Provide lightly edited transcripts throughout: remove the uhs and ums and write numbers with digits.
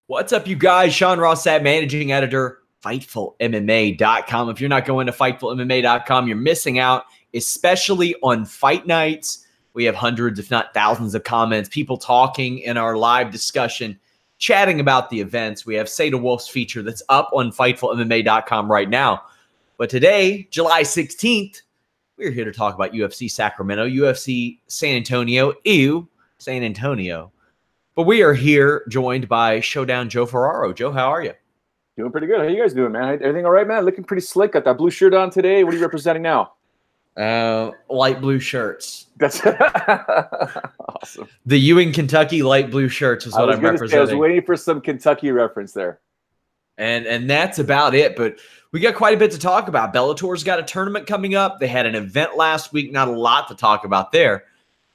What's up, you guys? Sean Rossat, managing editor, FightfulMMA.com. If you're not going to FightfulMMA.com, you're missing out, especially on fight nights. We have hundreds, if not thousands, of comments, people talking in our live discussion, chatting about the events. We have Seda Wolf's feature that's up on FightfulMMA.com right now. But today, July 16th, we're here to talk about UFC Sacramento, UFC San Antonio, San Antonio. But we are here joined by Showdown Joe Ferraro. Joe, how are you? Doing pretty good. How you guys doing, man? Everything all right, man? Looking pretty slick. Got that blue shirt on today. What are you representing now? Light blue shirts. That's awesome. The Ewing, Kentucky light blue shirts is what I'm representing. I was waiting for some Kentucky reference there. And that's about it. But we got quite a bit to talk about. Bellator's got a tournament coming up. They had an event last week. Not a lot to talk about there.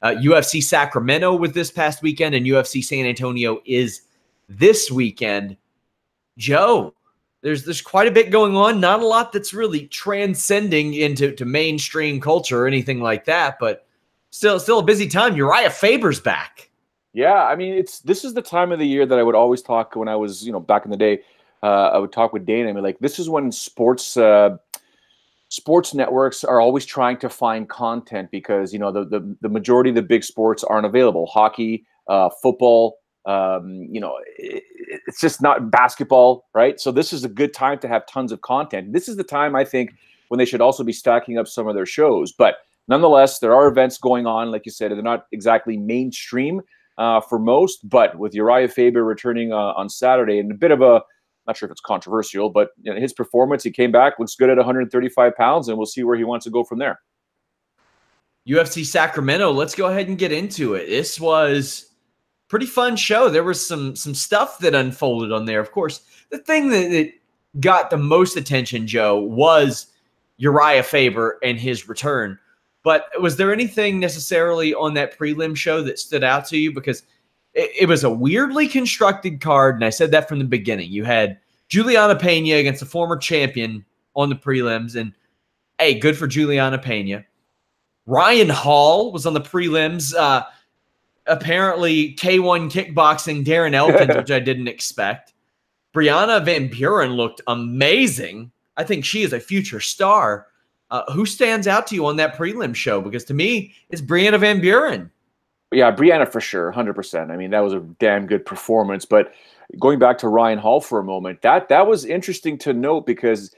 UFC Sacramento was this past weekend, and UFC San Antonio is this weekend. Joe, there's quite a bit going on. Not a lot that's really transcending into mainstream culture or anything like that, but still a busy time. Uriah Faber's back. Yeah, I mean, this is the time of the year that I would always talk when I was, back in the day. I would talk with Dana. I mean, like, this is when sports networks are always trying to find content because, the majority of the big sports aren't available. Hockey, football, it's just not basketball, right? So this is a good time to have tons of content. This is the time, I think, when they should also be stacking up some of their shows. But nonetheless, there are events going on. Like you said, they're not exactly mainstream for most, but with Uriah Faber returning on Saturday, and a bit of a, not sure if it's controversial, but his performance, he came back, looks good at 135 pounds, and we'll see where he wants to go from there. UFC Sacramento, let's go ahead and get into it. This was a pretty fun show. There was some stuff that unfolded on there. Of course, the thing that got the most attention, Joe, was Uriah Faber and his return. But was there anything necessarily on that prelim show that stood out to you? Because it was a weirdly constructed card, and I said that from the beginning. You had Juliana Pena against a former champion on the prelims, and, hey, good for Juliana Pena. Ryan Hall was on the prelims. Apparently, K1 kickboxing Darren Elkins, which I didn't expect. Brianna Van Buren looked amazing. I think she is a future star. Who stands out to you on that prelim show? Because to me, it's Brianna Van Buren. Yeah, Brianna for sure, 100%. I mean, that was a damn good performance. But going back to Ryan Hall for a moment, that was interesting to note because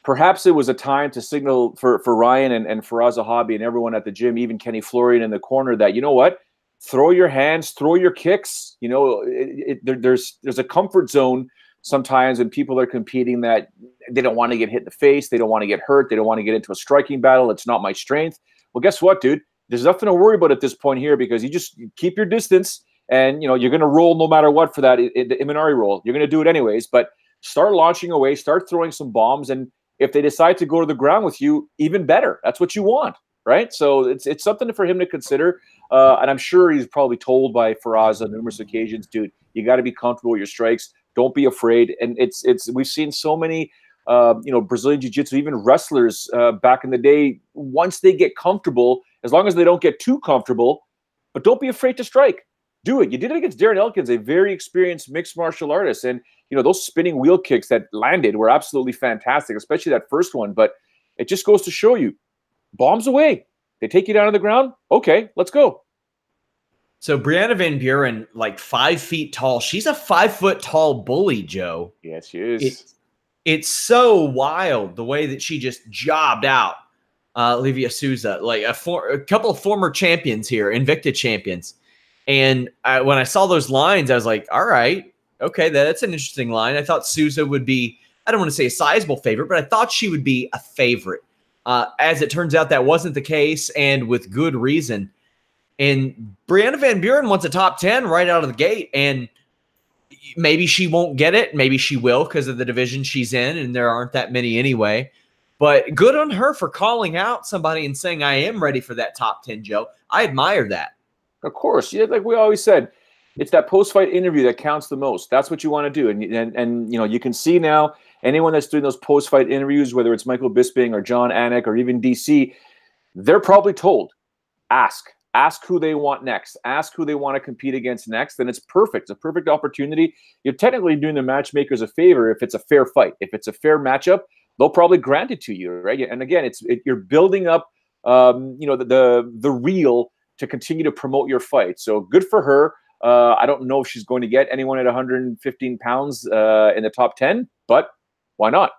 perhaps it was a time to signal for Ryan and Faraz Zahabi and everyone at the gym, even Kenny Florian in the corner, that, you know what, throw your hands, throw your kicks. There's a comfort zone sometimes when people are competing that they don't want to get hit in the face, they don't want to get hurt, they don't want to get into a striking battle. It's not my strength. Well, guess what, dude? There's nothing to worry about at this point here because you just keep your distance and, you're going to roll no matter what for that Imanari roll. You're going to do it anyways, but start launching away, start throwing some bombs. And if they decide to go to the ground with you, even better. That's what you want, right? So it's something for him to consider. And I'm sure he's probably told by Faraz on numerous occasions, dude, you got to be comfortable with your strikes. Don't be afraid. And we've seen so many, Brazilian Jiu-Jitsu, even wrestlers back in the day, once they get comfortable, as long as they don't get too comfortable, but don't be afraid to strike. Do it. You did it against Darren Elkins, a very experienced mixed martial artist. And, those spinning wheel kicks that landed were absolutely fantastic, especially that first one. But it just goes to show you, bombs away. They take you down on the ground. Okay, let's go. So Brianna Van Buren, like 5 feet tall. She's a 5 foot tall bully, Joe. Yes, she is. It's so wild the way that she just jobbed out Livia Souza, like a couple of former champions here, Invicta champions. And when I saw those lines, I was like, all right, okay, that's an interesting line. I thought Souza would be, I don't want to say a sizable favorite, but I thought she would be a favorite. As it turns out, that wasn't the case, and with good reason. And Brianna Van Buren wants a top 10 right out of the gate, and maybe she won't get it. Maybe she will because of the division she's in, and there aren't that many anyway. But good on her for calling out somebody and saying, I am ready for that top 10, Joe. I admire that. Of course. Yeah, like we always said, it's that post-fight interview that counts the most. That's what you want to do. And you can see now anyone that's doing those post-fight interviews, whether it's Michael Bisping or John Anik or even DC, they're probably told, ask ask who they want next, ask who they want to compete against next, then it's perfect. It's a perfect opportunity. You're technically doing the matchmakers a favor if it's a fair fight. If it's a fair matchup, they'll probably grant it to you, right? And again, you're building up, the reel to continue to promote your fight. So good for her. I don't know if she's going to get anyone at 115 pounds in the top 10, but why not?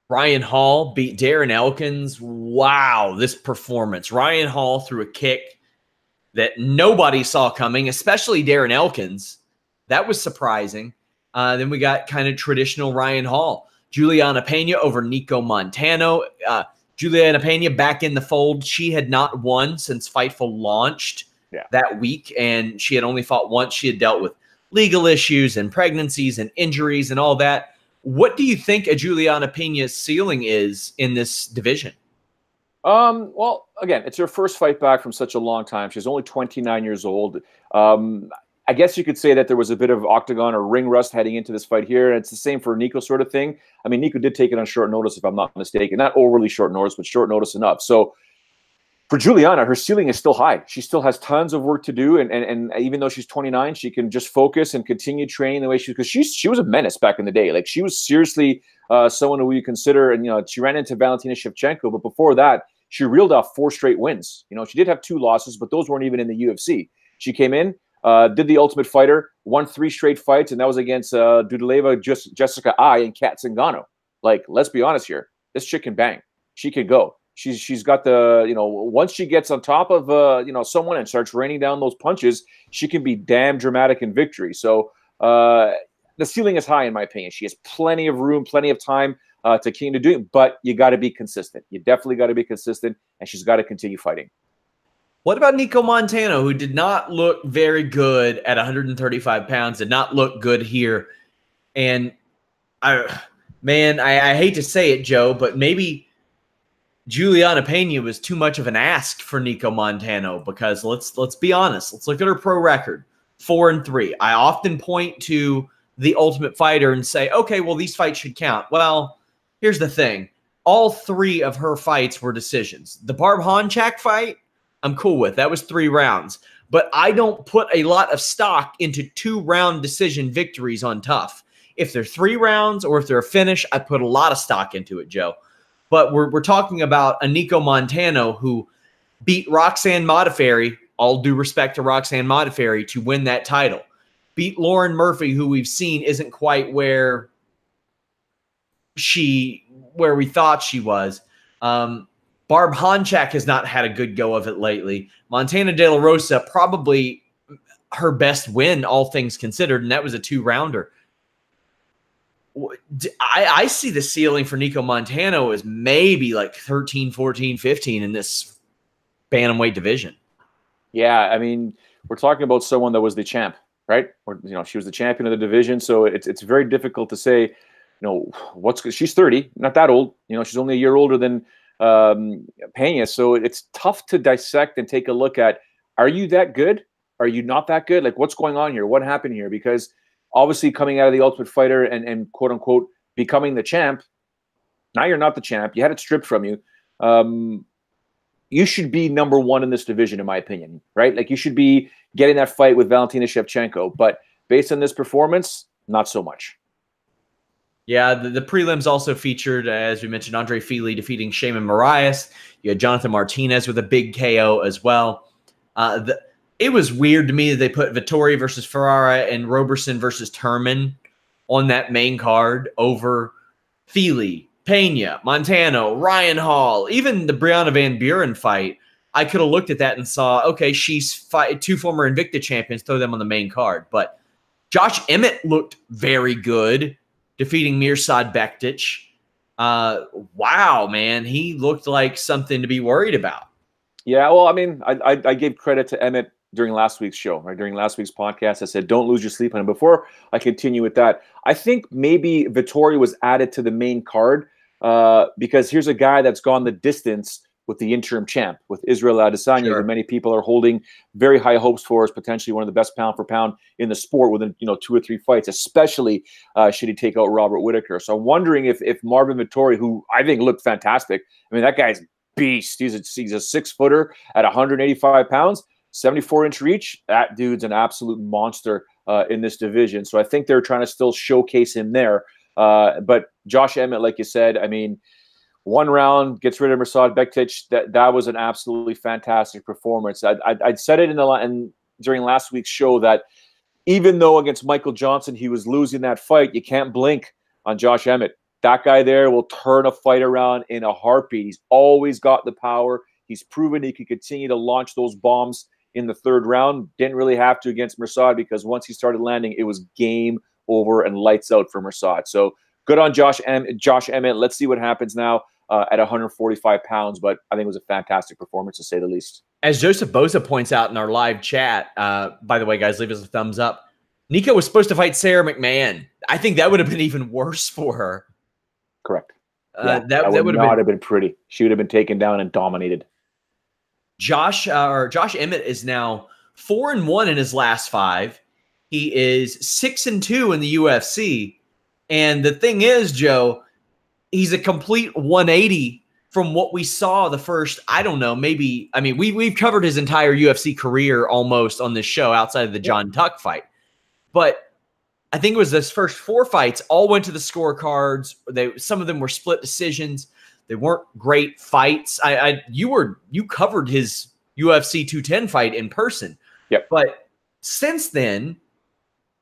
Ryan Hall beat Darren Elkins. Wow, this performance. Ryan Hall threw a kick that nobody saw coming, especially Darren Elkins. That was surprising. Then we got kind of traditional Ryan Hall. Juliana Pena over Nico Montano. Juliana Pena back in the fold. She had not won since Fightful launched that week, and she had only fought once. She had dealt with legal issues and pregnancies and injuries and all that. What do you think a Juliana Pena's ceiling is in this division? Well, again, it's her first fight back from such a long time. She's only 29 years old. I guess you could say that there was a bit of octagon or ring rust heading into this fight here. It's the same for Nico sort of thing. I mean, Nico did take it on short notice, if I'm not mistaken. Not overly short notice, but short notice enough. So for Juliana, her ceiling is still high. She still has tons of work to do. And even though she's 29, she can just focus and continue training the way because she was a menace back in the day. Like, she was seriously someone who you consider, and, she ran into Valentina Shevchenko, but before that, she reeled off 4 straight wins. She did have 2 losses, but those weren't even in the UFC. She came in, did the Ultimate Fighter, won 3 straight fights, and that was against Dudaleva, Jessica Ai, and Kat Zingano. Like, let's be honest here. This chick can bang. She can go. She's got the, once she gets on top of, someone and starts raining down those punches, she can be damn dramatic in victory. So the ceiling is high, in my opinion. She has plenty of room, plenty of time to continue to do it, but you got to be consistent. You definitely got to be consistent, and she's got to continue fighting. What about Nico Montano, who did not look very good at 135 pounds, did not look good here? And I hate to say it, Joe, but maybe Juliana Pena was too much of an ask for Nico Montano, because let's be honest. Let's look at her pro record, 4-3. I often point to the Ultimate Fighter and say, okay, well, these fights should count. Well, here's the thing. All 3 of her fights were decisions. The Barb Honchak fight, I'm cool with. That was 3 rounds. But I don't put a lot of stock into 2-round decision victories on Tough. If they're 3 rounds or if they're a finish, I put a lot of stock into it, Joe. But we're talking about a Nico Montano who beat Roxanne Modafferi, all due respect to Roxanne Modafferi, to win that title. Beat Lauren Murphy, who we've seen isn't quite where we thought she was. Barb Honchak has not had a good go of it lately. Montana De La Rosa, probably her best win, all things considered, and that was a 2-rounder. I see the ceiling for Nico Montano as maybe like 13, 14, 15 in this bantamweight division. Yeah, I mean, we're talking about someone that was the champ, right? Or, she was the champion of the division, so it's very difficult to say, she's 30, not that old. She's only a year older than Pena, so it's tough to dissect and take a look at. Are you that good? Are you not that good? Like, what's going on here? What happened here? Because obviously, coming out of the Ultimate Fighter and quote unquote becoming the champ, now you're not the champ. You had it stripped from you. You should be number 1 in this division, in my opinion, right? Like, you should be getting that fight with Valentina Shevchenko. But based on this performance, not so much. Yeah, the prelims also featured, as we mentioned, Andre Fili defeating Shaman Marias. You had Jonathan Martinez with a big KO as well. It was weird to me that they put Vettori versus Ferrara and Roberson versus Turman on that main card over Fili, Pena, Montano, Ryan Hall, even the Brianna Van Buren fight. I could have looked at that and saw, okay, she's 2 former Invicta champions, throw them on the main card. But Josh Emmett looked very good, defeating Mirsad Bektic. Wow, man, he looked like something to be worried about. Yeah, well, I mean, I gave credit to Emmett during last week's show, right? During last week's podcast, I said, don't lose your sleep on him. Before I continue with that, I think maybe Vettori was added to the main card because here's a guy that's gone the distance with the interim champ, with Israel Adesanya, Sure. who many people are holding very high hopes for as potentially one of the best pound for pound in the sport within 2 or 3 fights, especially should he take out Robert Whittaker. So I'm wondering if Marvin Vettori, who I think looked fantastic, I mean, that guy's beast. He's a 6-footer at 185 pounds, 74-inch reach. That dude's an absolute monster in this division. So I think they're trying to still showcase him there. But Josh Emmett, like you said, I mean, one round gets rid of Mirsad Bektic. That was an absolutely fantastic performance. I'd said it during last week's show that even though against Michael Johnson he was losing that fight, you can't blink on Josh Emmett. That guy there will turn a fight around in a heartbeat. He's always got the power. He's proven he can continue to launch those bombs in the third round. Didn't really have to against Mirsad because once he started landing, it was game over and lights out for Mirsad. So good on Josh Emmett. Let's see what happens now at 145 pounds. But I think it was a fantastic performance, to say the least. As Joseph Boza points out in our live chat, by the way, guys, leave us a thumbs up. Nico was supposed to fight Sarah McMahon. I think that would have been even worse for her. Correct. That would not have been pretty. She would have been taken down and dominated. Josh Emmett is now 4-1 in his last 5. He is 6-2 in the UFC. And the thing is, Joe, he's a complete 180 from what we saw the first, I don't know, maybe, I mean, we've covered his entire UFC career almost on this show outside of the John Tuck fight. But I think it was his first 4 fights all went to the scorecards. Some of them were split decisions. They weren't great fights. You covered his UFC 210 fight in person. Yep. But since then,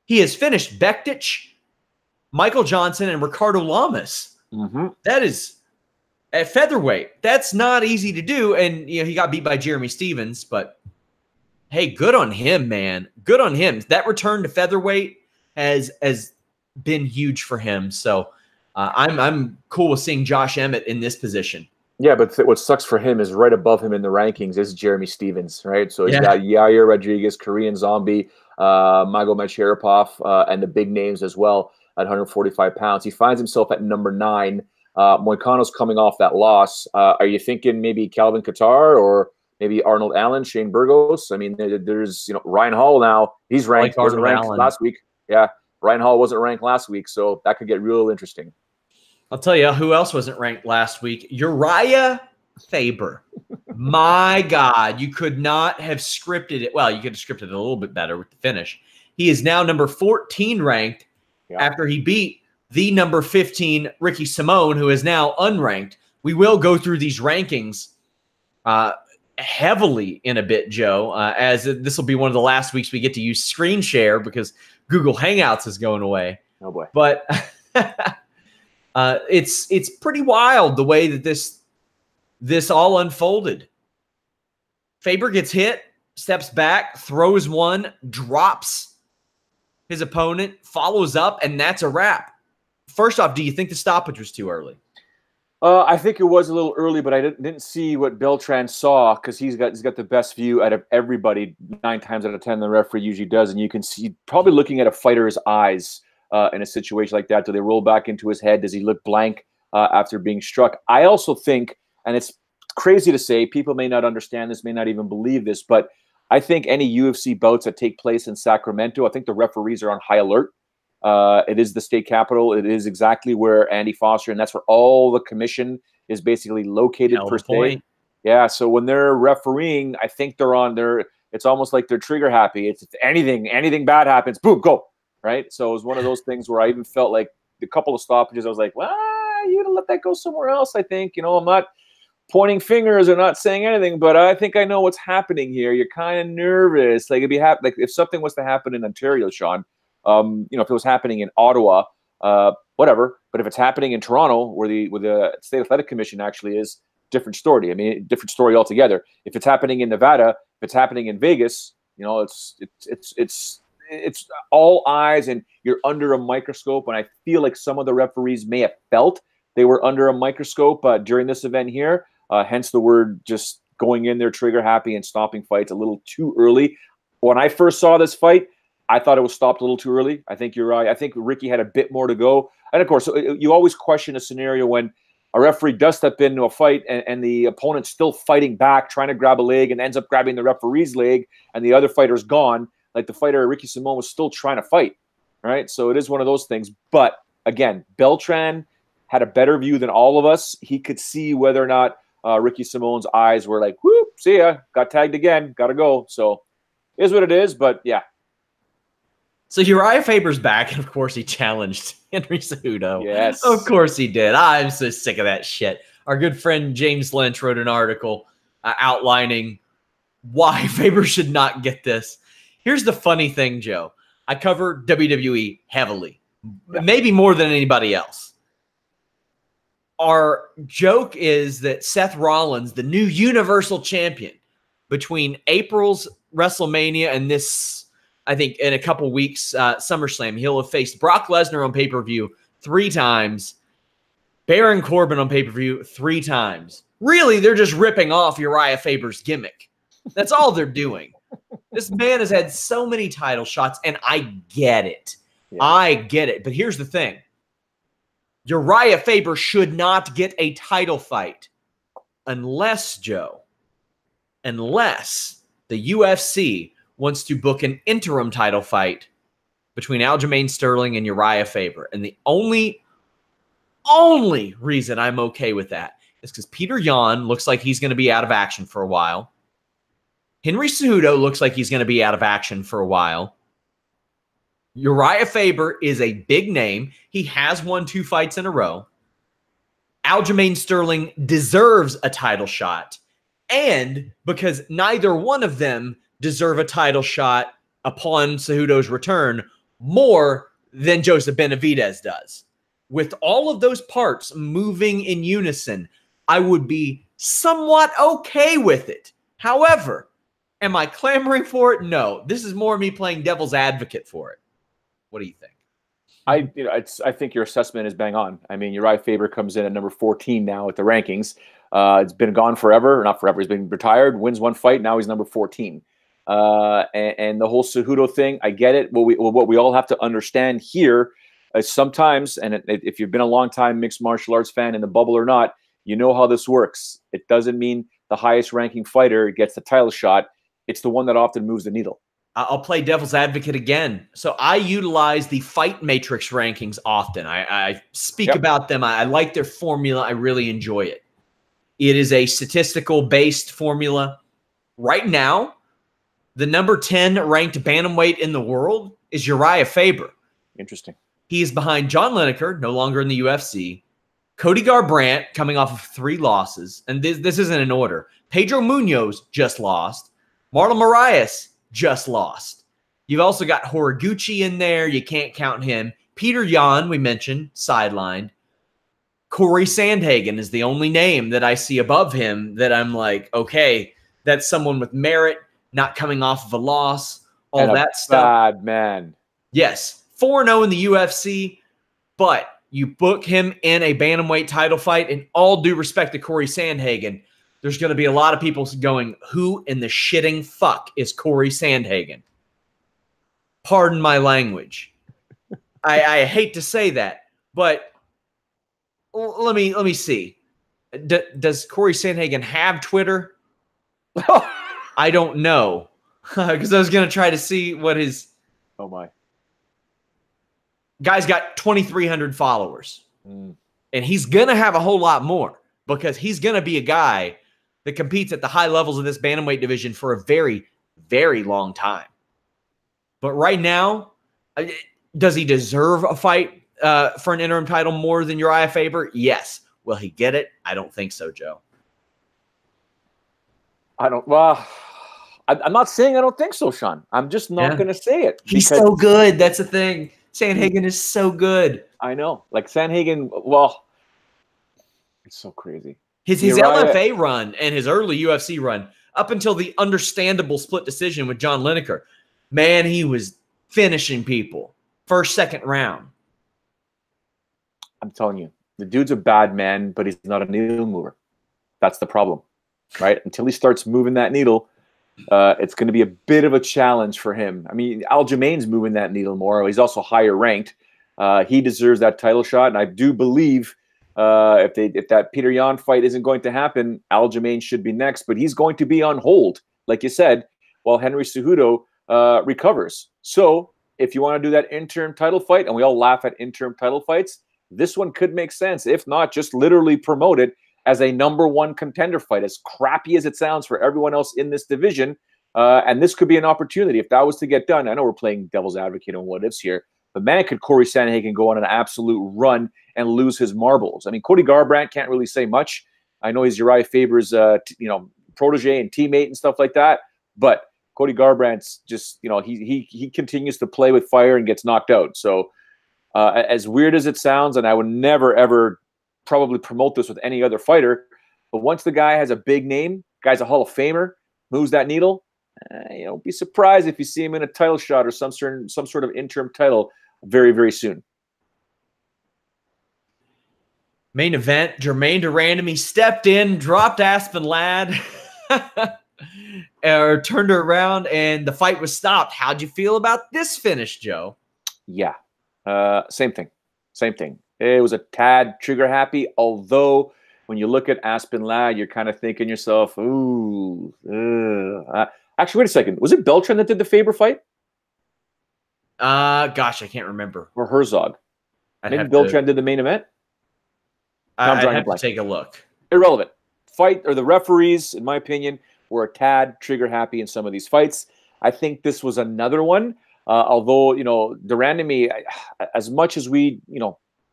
he has finished Bektic, Michael Johnson, and Ricardo Lamas. Mm-hmm. That is at featherweight. That's not easy to do. And he got beat by Jeremy Stevens. But hey, good on him, man. Good on him. That return to featherweight has been huge for him. So I'm cool with seeing Josh Emmett in this position. Yeah, but what sucks for him is right above him in the rankings is Jeremy Stevens, right? So he's got Yair Rodriguez, Korean Zombie, Magomed Sharapov, and the big names as well at 145 pounds. He finds himself at number 9. Moicano's coming off that loss. Are you thinking maybe Calvin Kattar or maybe Arnold Allen, Shane Burgos? I mean, there's Ryan Hall now. He's ranked. Like wasn't ranked last week. Yeah, Ryan Hall wasn't ranked last week, so that could get real interesting. I'll tell you who else wasn't ranked last week. Uriah Faber. My God, you could not have scripted it. Well, you could have scripted it a little bit better with the finish. He is now number 14 ranked after he beat the number 15 Ricky Simone, who is now unranked. We will go through these rankings heavily in a bit, Joe, as this will be one of the last weeks we get to use screen share because Google Hangouts is going away. Oh, boy. But it's pretty wild the way that this all unfolded. Faber gets hit, steps back, throws one, drops his opponent, follows up, and that's a wrap. First off, do you think the stoppage was too early? I think it was a little early, but I didn't see what Beltran saw because he's got the best view out of everybody 9 times out of 10. The referee usually does, and you can see probably looking at a fighter's eyes in a situation like that. Do they roll back into his head? Does he look blank after being struck? I also think, and it's crazy to say, people may not understand this, may not even believe this, but I think any UFC bouts that take place in Sacramento, I think the referees are on high alert. It is the state capital. It is exactly where Andy Foster, and that's where all the commission is basically located per se. Yeah, so when they're refereeing, I think they're on their. It's almost like they're trigger happy. It's anything bad happens, boom, go. Right. So it was one of those things where I even felt like a couple of stoppages. I was like, well, you gotta let that go somewhere else. I think I'm not pointing fingers or not saying anything, but I think I know what's happening here. You're kind of nervous. Like it'd be like if something was to happen in Ontario, Sean. If it was happening in Ottawa, whatever. But if it's happening in Toronto, where the State Athletic Commission actually is, different story. I mean, different story altogether. If it's happening in Nevada, if it's happening in Vegas, it's all eyes, and you're under a microscope. And I feel like some of the referees may have felt they were under a microscope during this event here. Hence the word just going in there trigger happy and stopping fights a little too early. When I first saw this fight, I thought it was stopped a little too early. I think you're right. I think Ricky had a bit more to go. And, of course, you always question a scenario when a referee does step into a fight and the opponent's still fighting back, trying to grab a leg and ends up grabbing the referee's leg and the other fighter's gone. Like the fighter, Ricky Simone, was still trying to fight, right? So it is one of those things. But, again, Beltran had a better view than all of us. He could see whether or not Ricky Simone's eyes were like, whoop, see ya, got tagged again, gotta go. So it is what it is, but yeah. So Uriah Faber's back, and of course he challenged Henry Cejudo. Yes. Of course he did. I'm so sick of that shit. Our good friend James Lynch wrote an article outlining why Faber should not get this. Here's the funny thing, Joe. I cover WWE heavily, maybe more than anybody else. Our joke is that Seth Rollins, the new Universal Champion, between April's WrestleMania and this, I think in a couple weeks, SummerSlam, he'll have faced Brock Lesnar on pay-per-view 3 times, Baron Corbin on pay-per-view 3 times. Really, they're just ripping off Uriah Faber's gimmick. That's all they're doing. This man has had so many title shots, and I get it. Yeah. I get it. But here's the thing. Uriah Faber should not get a title fight unless, Joe, unless the UFC wants to book an interim title fight between Germaine Sterling and Uriah Faber. And the only reason I'm okay with that is because Peter Yan looks like he's going to be out of action for a while. Henry Cejudo looks like he's going to be out of action for a while. Uriah Faber is a big name. He has won 2 fights in a row. Germaine Sterling deserves a title shot. And because neither one of them deserve a title shot upon Cejudo's return more than Joseph Benavidez does. With all of those parts moving in unison, I would be somewhat okay with it. However, am I clamoring for it? No. This is more me playing devil's advocate for it. What do you think? I think your assessment is bang on. I mean, Uriah Faber comes in at number 14 now at the rankings. It's been gone forever, or not forever. He's been retired, wins 1 fight. Now he's number 14. And the whole Cejudo thing, I get it. What we all have to understand here is sometimes, and if you've been a long time mixed martial arts fan in the bubble or not, you know how this works. It doesn't mean the highest ranking fighter gets the title shot. It's the one that often moves the needle. I'll play devil's advocate again. So I utilize the Fight Matrix rankings often. I speak about them. I like their formula. I really enjoy it. It is a statistical-based formula. Right now, the number 10 ranked bantamweight in the world is Uriah Faber. Interesting. He is behind John Lineker, no longer in the UFC, Cody Garbrandt, coming off of 3 losses, and this isn't in order. Pedro Munoz just lost. Marlon Moraes just lost. You've also got Horiguchi in there. You can't count him. Peter Yan, we mentioned, sidelined. Corey Sandhagen is the only name that I see above him that I'm like, okay, that's someone with merit, not coming off of a loss, all and that stuff. Bad man. Yes, 4-0 in the UFC, but you book him in a bantamweight title fight, and all due respect to Corey Sandhagen, there's going to be a lot of people going, who in the shitting fuck is Corey Sandhagen? Pardon my language. I hate to say that, but let me see. Does Corey Sandhagen have Twitter? I don't know. Because I was going to try to see what his... Oh, my. Guy's got 2,300 followers. And he's going to have a whole lot more because he's going to be a guy that competes at the high levels of this bantamweight division for a very, very long time. But right now, does he deserve a fight for an interim title more than Uriah Faber? Yes. Will he get it? I don't think so, Joe. Well, I'm not saying I don't think so, Sean. I'm just not going to say it. He's so good. That's the thing. Sandhagen is so good. I know. Like Sandhagen, well, it's so crazy. His LFA run and his early UFC run, up until the understandable split decision with John Lineker, man, he was finishing people. First, second round. I'm telling you, the dude's a bad man, but he's not a needle mover. That's the problem, right? Until he starts moving that needle, it's going to be a bit of a challenge for him. I mean, Germaine's moving that needle more. He's also higher ranked. He deserves that title shot, and I do believe if that Peter Yan fight isn't going to happen, Germaine should be next, but he's going to be on hold, like you said, while Henry Cejudo recovers. So if you want to do that interim title fight, and we all laugh at interim title fights, this one could make sense. If not, just literally promote it as a #1 contender fight, as crappy as it sounds for everyone else in this division. And this could be an opportunity if that was to get done. I know we're playing devil's advocate on what ifs here, but man, could Corey Sandhagen go on an absolute run and lose his marbles? I mean, Cody Garbrandt can't really say much. I know he's Uriah Faber's, protege and teammate and stuff like that, but Cody Garbrandt's just, he continues to play with fire and gets knocked out. So as weird as it sounds, and I would never, ever probably promote this with any other fighter, but once the guy has a big name, guy's a Hall of Famer, moves that needle, be surprised if you see him in a title shot or some sort of interim title very, very soon. Main event, Germaine Randamie stepped in, dropped Aspen Ladd, or turned her around, and the fight was stopped. How'd you feel about this finish, Joe? Yeah, same thing. It was a tad trigger happy, although when you look at Aspen Ladd, you're kind of thinking yourself, ooh. Actually, wait a second. Was it Beltran that did the Faber fight? Gosh, I can't remember. Or Herzog? Maybe Beltran did the main event? I'd have to take a look. Irrelevant. Fight, or the referees, in my opinion, were a tad trigger happy in some of these fights. I think this was another one. Although, the Randamie, as much as we,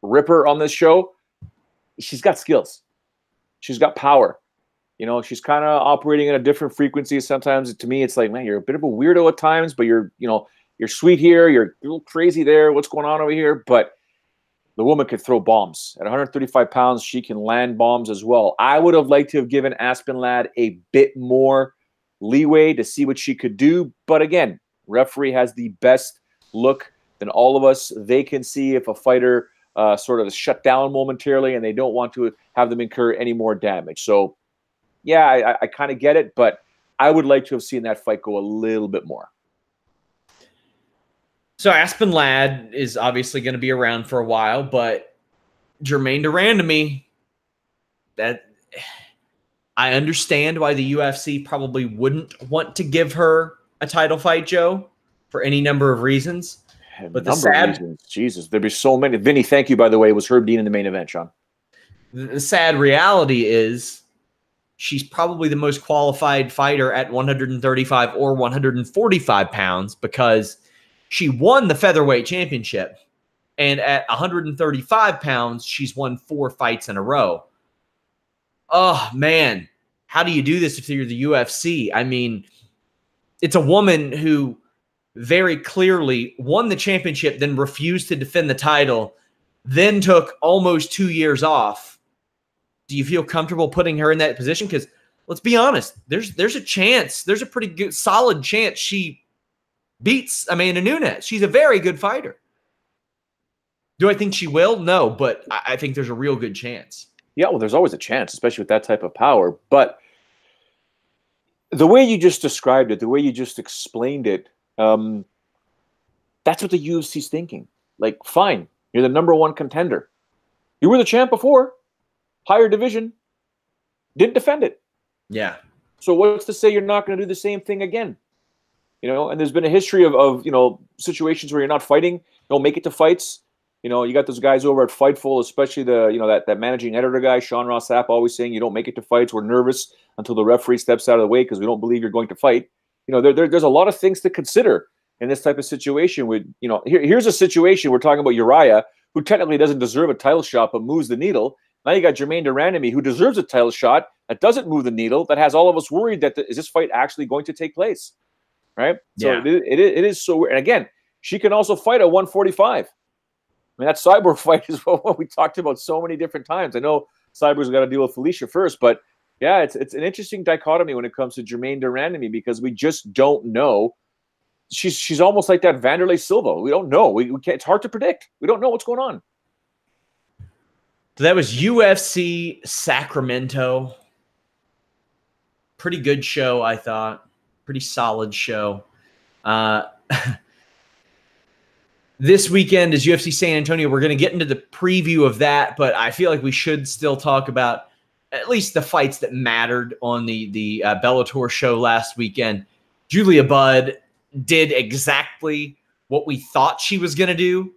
rip her on this show, she's got skills. She's got power. She's kind of operating at a different frequency. Sometimes, to me, it's like, man, you're a bit of a weirdo at times, but you're sweet here. You're a little crazy there. What's going on over here? But the woman could throw bombs. At 135 pounds, she can land bombs as well. I would have liked to have given Aspen Ladd a bit more leeway to see what she could do. But again, referee has the best look than all of us. They can see if a fighter sort of is shut down momentarily, and they don't want to have them incur any more damage. So, yeah, I kind of get it, but I would like to have seen that fight go a little bit more. So Aspen Ladd is obviously going to be around for a while, but Germaine Randamie, that I understand why the UFC probably wouldn't want to give her a title fight, Joe, for any number of reasons. But the sad reasons. Jesus, there'd be so many. Vinny, thank you, by the way. It was Herb Dean in the main event, Sean. The sad reality is she's probably the most qualified fighter at 135 or 145 pounds because she won the featherweight championship. And at 135 pounds, she's won 4 fights in a row. Oh, man. How do you do this if you're the UFC? I mean, it's a woman who very clearly won the championship, then refused to defend the title, then took almost 2 years off. Do you feel comfortable putting her in that position? Because let's be honest, there's a chance. There's a pretty good, solid chance she beats Amanda Nunes. She's a very good fighter. Do I think she will? No, but I think there's a real good chance. Yeah, well, there's always a chance, especially with that type of power. But the way you just described it, the way you just explained it, that's what the UFC's thinking. Like, fine, you're the #1 contender. You were the champ before, higher division, didn't defend it. Yeah. So what's to say you're not going to do the same thing again? And there's been a history of situations where you're not fighting, don't make it to fights. You got those guys over at Fightful, especially that managing editor guy, Sean Ross Sapp, always saying you don't make it to fights. We're nervous until the referee steps out of the way because we don't believe you're going to fight. There's a lot of things to consider in this type of situation. Here's a situation we're talking about Uriah, who technically doesn't deserve a title shot but moves the needle. Now you got Germaine Randamie, who deserves a title shot that doesn't move the needle, that has all of us worried that is this fight actually going to take place, right? Yeah. So it is so weird. And again, she can also fight at 145. I mean, that Cyborg fight is what we talked about so many different times. I know Cyborg's got to deal with Felicia first, but yeah, it's an interesting dichotomy when it comes to Germaine Randamie because we just don't know. She's almost like that Vanderlei Silva. We don't know. We can't. It's hard to predict. We don't know what's going on. So that was UFC Sacramento. Pretty good show, I thought. Pretty solid show. This weekend is UFC San Antonio. We're going to get into the preview of that, but I feel like we should still talk about at least the fights that mattered on the Bellator show last weekend. Julia Budd did exactly what we thought she was going to do.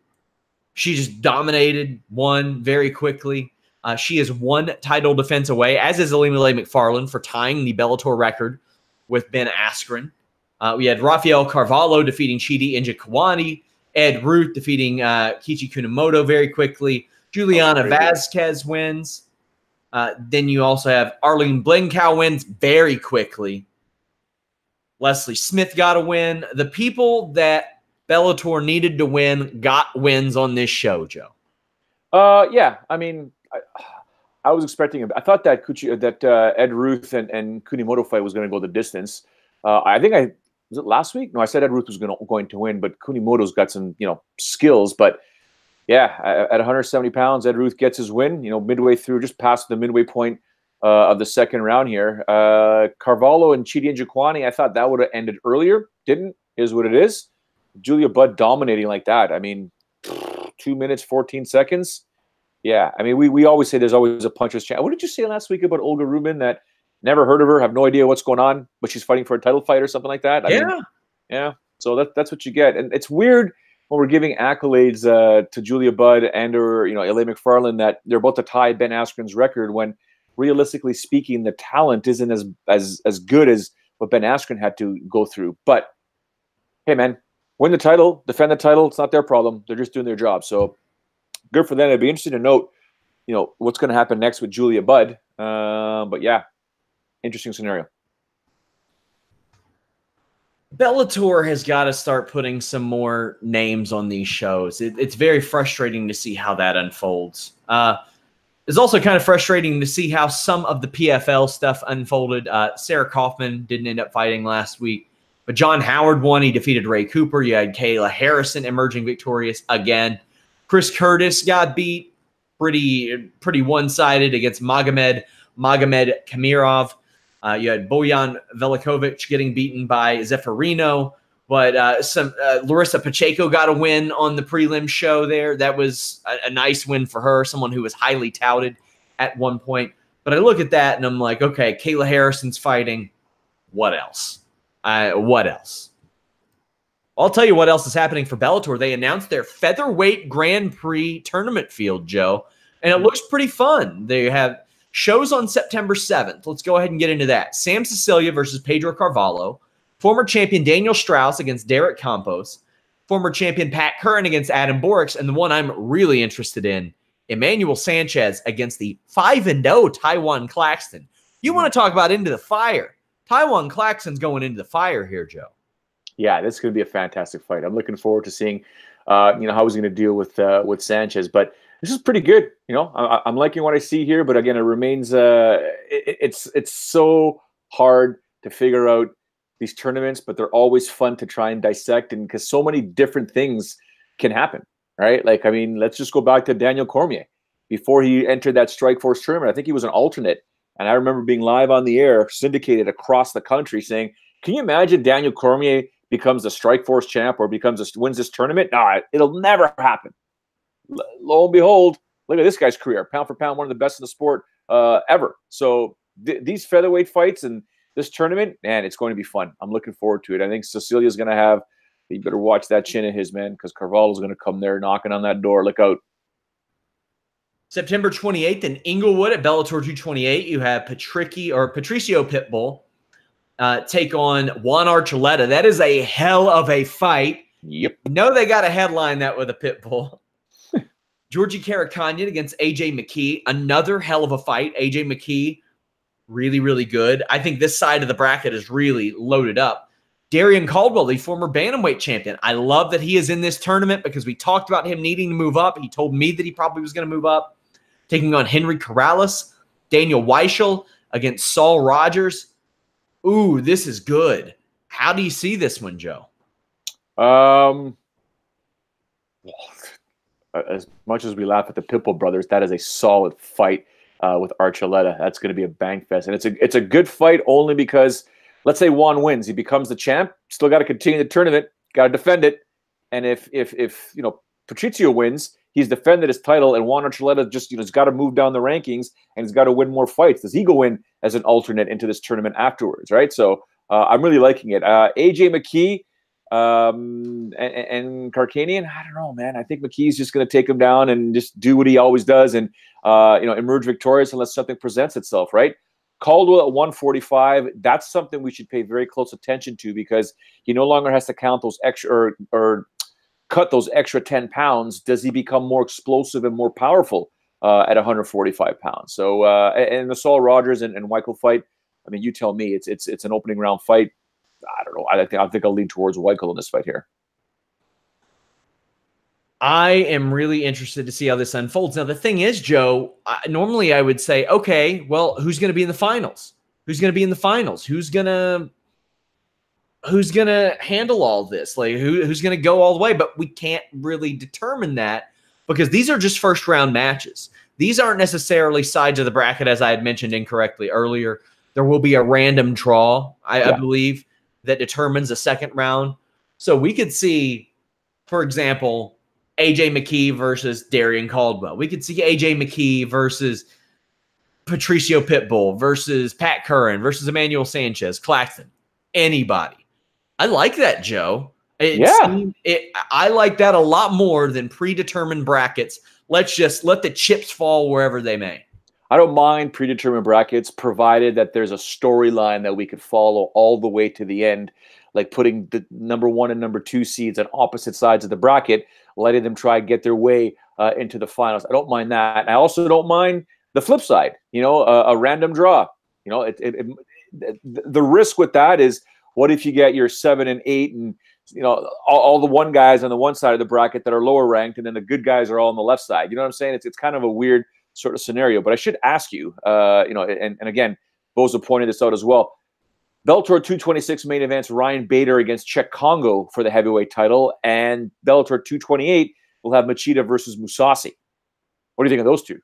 She just dominated, won very quickly. She is one title defense away, as is Ilima-Lei Macfarlane, for tying the Bellator record with Ben Askren. We had Rafael Carvalho defeating Chidi Njokuani, Ed Ruth defeating Kichi Kunimoto very quickly. Juliana Vasquez wins. Then you also have Arlene Blencow wins very quickly. Leslie Smith got a win. The people that Bellator needed to win got wins on this show, Joe. Yeah, I mean, I was expecting. I thought that Ed Ruth and Kunimoto fight was going to go the distance. I think was it last week? No, I said Ed Ruth was going to win, but Kunimoto's got some skills. But yeah, at 170 pounds, Ed Ruth gets his win. Midway through, just past the midway point of the second round here. Carvalho and Chidi Njokuani, I thought that would have ended earlier. Didn't. Is what it is. Julia Budd dominating like that. I mean, 2 minutes, 14 seconds. Yeah, I mean, we always say there's always a puncher's chance. What did you say last week about Olga Rubin? That never heard of her, have no idea what's going on, but she's fighting for a title fight or something like that? I mean, yeah. So that's what you get. And it's weird when we're giving accolades to Julia Budd and/or Ilima Macfarlane that they're about to tie Ben Askren's record when, realistically speaking, the talent isn't as good as what Ben Askren had to go through. But hey, man, win the title, defend the title. It's not their problem. They're just doing their job. So good for them. It'd be interesting to note, what's going to happen next with Julia Budd. But yeah, interesting scenario. Bellator has got to start putting some more names on these shows. It's very frustrating to see how that unfolds. It's also kind of frustrating to see how some of the PFL stuff unfolded. Sarah Kaufman didn't end up fighting last week, but John Howard won. He defeated Ray Cooper. You had Kayla Harrison emerging victorious again. Chris Curtis got beat pretty one-sided against Magomed Kamirov. You had Bojan Velikovic getting beaten by Zeffirino. But Larissa Pacheco got a win on the prelim show there. That was a nice win for her, someone who was highly touted at one point. But I look at that and I'm like, okay, Kayla Harrison's fighting. What else? What else? I'll tell you what else is happening for Bellator. They announced their featherweight Grand Prix tournament field, Joe, and it looks pretty fun. They have shows on September 7th. Let's go ahead and get into that. Sam Sicilia versus Pedro Carvalho. Former champion Daniel Strauss against Derek Campos. Former champion Pat Curran against Adam Borix. And the one I'm really interested in, Emmanuel Sanchez against the 5-0 Taiwan Claxton. You want to talk about into the fire. Taiwan Claxton's going into the fire here, Joe. Yeah, this is going to be a fantastic fight. I'm looking forward to seeing how he's going to deal with Sanchez. But this is pretty good. I'm liking what I see here. But again, it remains it's so hard to figure out these tournaments, but they're always fun to try and dissect, and because so many different things can happen, right? Like, I mean, let's just go back to Daniel Cormier. Before he entered that Strikeforce tournament, I think he was an alternate. And I remember being live on the air, syndicated across the country, saying, can you imagine Daniel Cormier becomes the Strikeforce champ or wins this tournament? No, it'll never happen. Lo and behold, look at this guy's career. Pound for pound, one of the best in the sport ever. So these featherweight fights and this tournament, man, it's going to be fun. I'm looking forward to it. I think Cecilia's going to have, you better watch that chin of his, man, because Carvalho's going to come there knocking on that door. Look out. September 28th in Inglewood at Bellator 228, you have Patricio Pitbull take on Juan Archuleta. That is a hell of a fight. Yep. No, they got to headline that with a Pitbull. Georgie Karakanyan against AJ McKee. Another hell of a fight. AJ McKee, really, really good. I think this side of the bracket is really loaded up. Darian Caldwell, the former bantamweight champion. I love that he is in this tournament because we talked about him needing to move up. He told me that he probably was going to move up. Taking on Henry Corrales. Daniel Weichel against Saul Rogers. Ooh, this is good. How do you see this one, Joe? As much as we laugh at the Pitbull brothers, that is a solid fight with Archuleta. That's going to be a bang fest. And it's a good fight only because, let's say Juan wins. He becomes the champ. Still got to continue the tournament. Got to defend it. And if Patricio wins, he's defended his title, and Juan Archuleta just has got to move down the rankings and he's got to win more fights. Does he go in as an alternate into this tournament afterwards, right? So I'm really liking it. AJ McKee, And Karkanian, I don't know, man. I think McKee's just going to take him down and just do what he always does, and emerge victorious unless something presents itself, right? Caldwell at 145, that's something we should pay very close attention to, because he no longer has to count those extra or cut those extra 10 pounds. Does he become more explosive and more powerful at 145 pounds? So, and the Saul Rogers and Weichel fight, I mean, you tell me. It's an opening round fight. I don't know. I think I'll lean towards Weichel in this fight here. I am really interested to see how this unfolds. Now, the thing is, Joe, normally I would say, okay, well, who's going to be in the finals? Who's going to be in the finals? Who's going to handle all this? Like, who's going to go all the way? But we can't really determine that, because these are just first round matches. These aren't necessarily sides of the bracket, as I had mentioned incorrectly earlier. There will be a random draw, I believe, that determines a second round. So we could see, for example, AJ McKee versus Darian Caldwell. We could see AJ McKee versus Patricio Pitbull versus Pat Curran versus Emmanuel Sanchez, Claxton, anybody. I like that, Joe. I like that a lot more than predetermined brackets. Let's just let the chips fall wherever they may. I don't mind predetermined brackets, provided that there's a storyline that we could follow all the way to the end, like putting the number 1 and number 2 seeds on opposite sides of the bracket, letting them try and get their way into the finals. I don't mind that. I also don't mind the flip side, a random draw. The risk with that is, what if you get your 7 and 8 and all the one guys on the one side of the bracket that are lower ranked, and then the good guys are all on the left side? You know what I'm saying? It's kind of a weird sort of scenario. But I should ask you, and again, Boza pointed this out as well. Bellator 226 main events, Ryan Bader against Czech Congo for the heavyweight title, and Bellator 228 will have Machida versus Mousasi. What do you think of those two?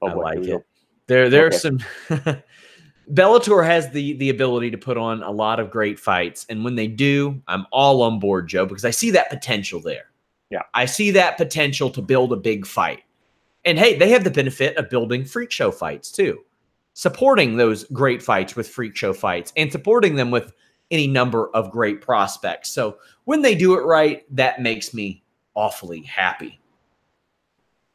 I like it. There's some Bellator has the ability to put on a lot of great fights, and when they do, I'm all on board, Joe, because I see that potential there. Yeah, I see that potential to build a big fight. And hey, they have the benefit of building freak show fights too, supporting those great fights with freak show fights and supporting them with any number of great prospects. So when they do it right, that makes me awfully happy.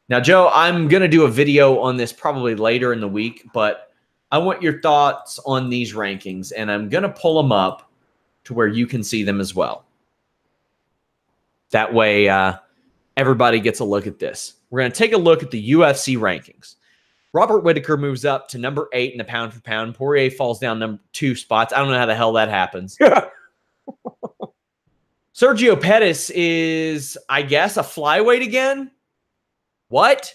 Now, Joe, I'm going to do a video on this probably later in the week, but I want your thoughts on these rankings, and I'm going to pull them up to where you can see them as well. That way, everybody gets a look at this. We're going to take a look at the UFC rankings. Robert Whittaker moves up to number 8 in the pound for pound. Poirier falls down number 2 spots. I don't know how the hell that happens. Sergio Pettis is, I guess, a flyweight again. What?